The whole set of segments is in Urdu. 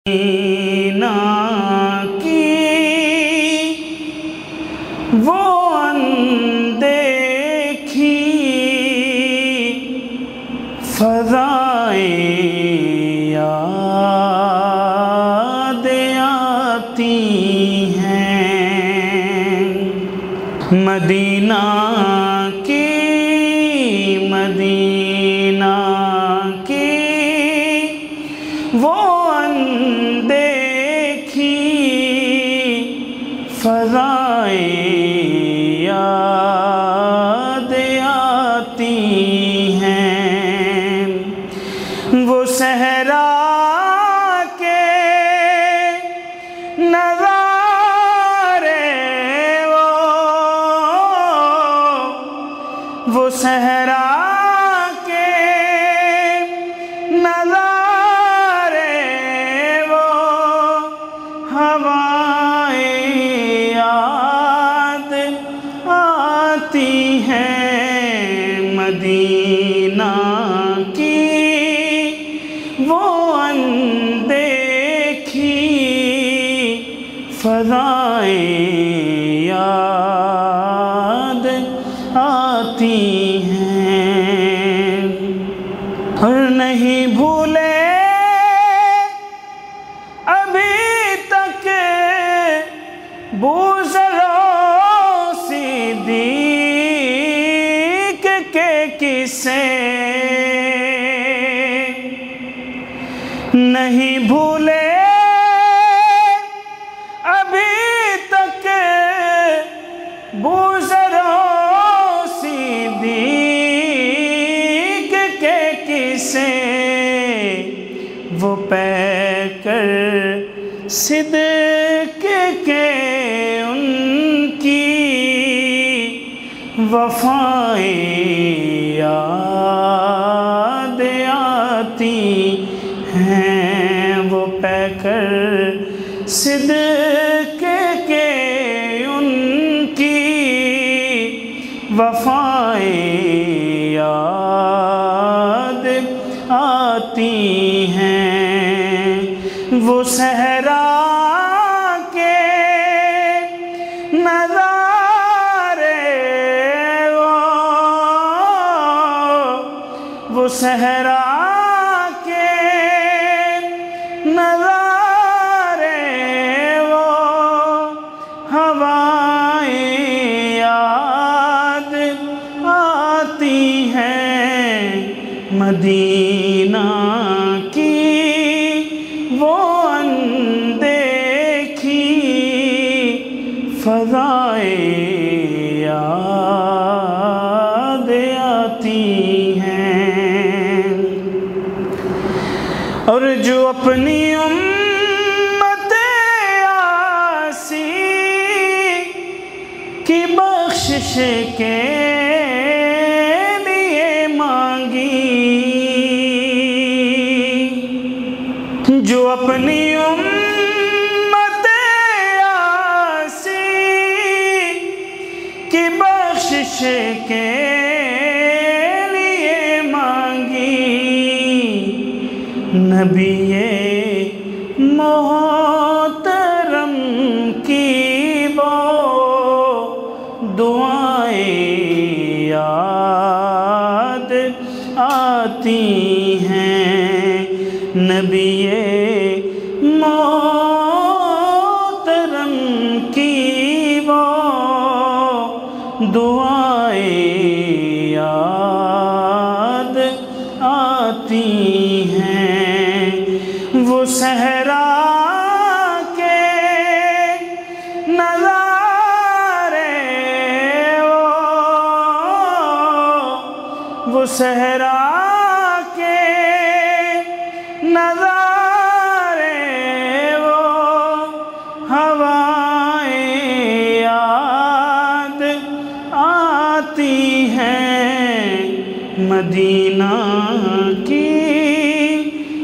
مدینہ کی وہ اندیکھی فضائیں یاد آتی ہیں۔ مدینہ کی وہ اندیکھی فضائیں یاد آتی ہیں۔ وہ صحرا کے نظارے وہ صحرا کے نظارے ہوائیں یاد آتی ہیں۔ مدینہ کی وہ اندیکھی فضائیں یاد آتی ہیں۔ اور نہیں بھولے ابھی تک بوذر و صدیق کے قصے، نہیں بھولے ابھی تک بوذر و صدیق کے قصے، وہ پیکر صدق کے ان کی وفائیں یاد آتی ہیں۔ وہ پیکر صدق کے ان کی وفائیں یاد آتی ہیں۔ وہ صحرا کے نظارے وہ صحرا کے نظارے ہوائیں یاد آتی ہیں۔ مدینہ کی وہ اندیکھی فضائیں یاد آتی ہیں۔ اور جو اپنی امت عاصی کی بخشش کے لیے مانگی، جو اپنی امت عاصی کی بخشش کے لیے مانگی، نبی محترم کی وہ دعائیں یاد آتی ہیں۔ نبی محترم کی وہ دعائیں یاد آتی ہیں۔ وہ صحرا کے نظارے وہ صحرا کے نظارے ہوائیں یاد آتی ہیں۔ مدینہ کی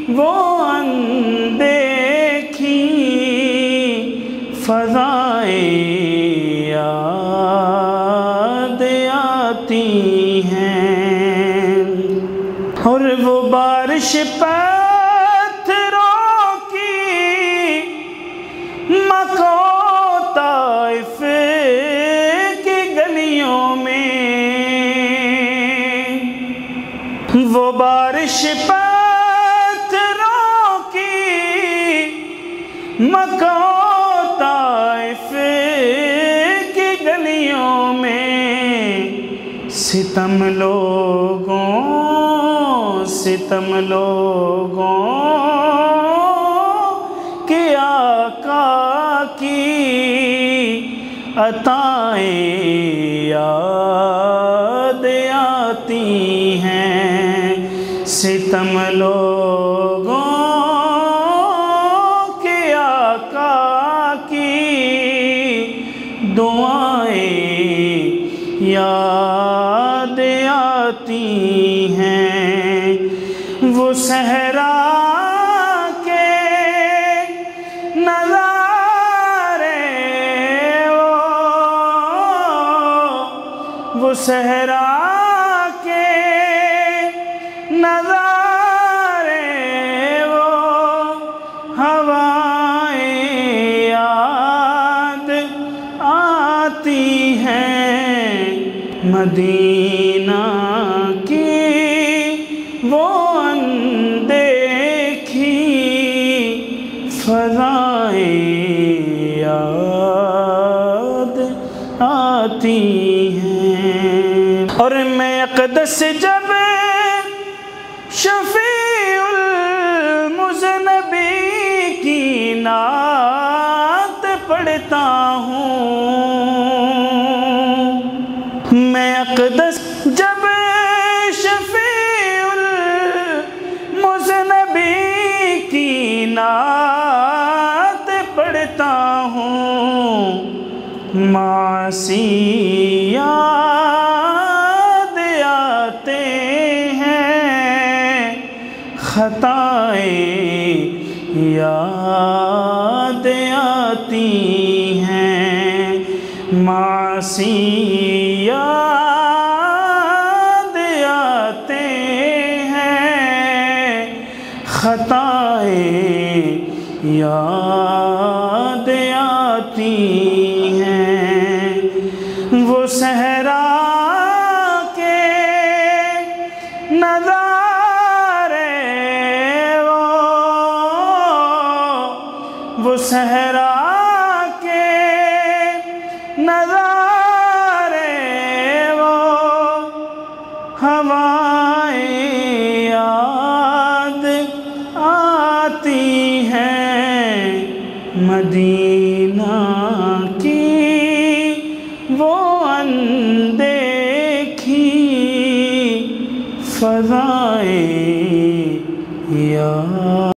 وہ اندیکھی فضائیں یاد آتی ہیں۔ اور وہ بارش پتھروں کی گردش پتھروں کی مکہ و طائف کی گلیوں میں ستم لوگوں کے آقا کی عطائیں یاد آتی ہیں، ستم لوگوں کے آقا کی دعائیں یاد آتی ہیں، وہ صحرا کے نظارے، وہ صحرا کے نظارے، وہ ہوائیں یاد آتی ہیں، مدینہ کی وہ اندیکھی فضائیں یاد آتی ہیں۔ اور میں اقدس جب شفیع المذنبین کی نعت پڑھتا ہوں، میں اقدس جب شفیع المذنبین کی نعت پڑھتا ہوں، معاصی یاد آتے ہیں، خطائیں یاد آتی ہیں، معاصی یاد آتے ہیں، خطائیں یاد آتی ہیں، وہ صحرا کے نظارے، وہ صحرا کے نظارے، وہ ہوائیں یاد آتی ہیں، مدینہ کی وہ اندیکھی فضائیں یاد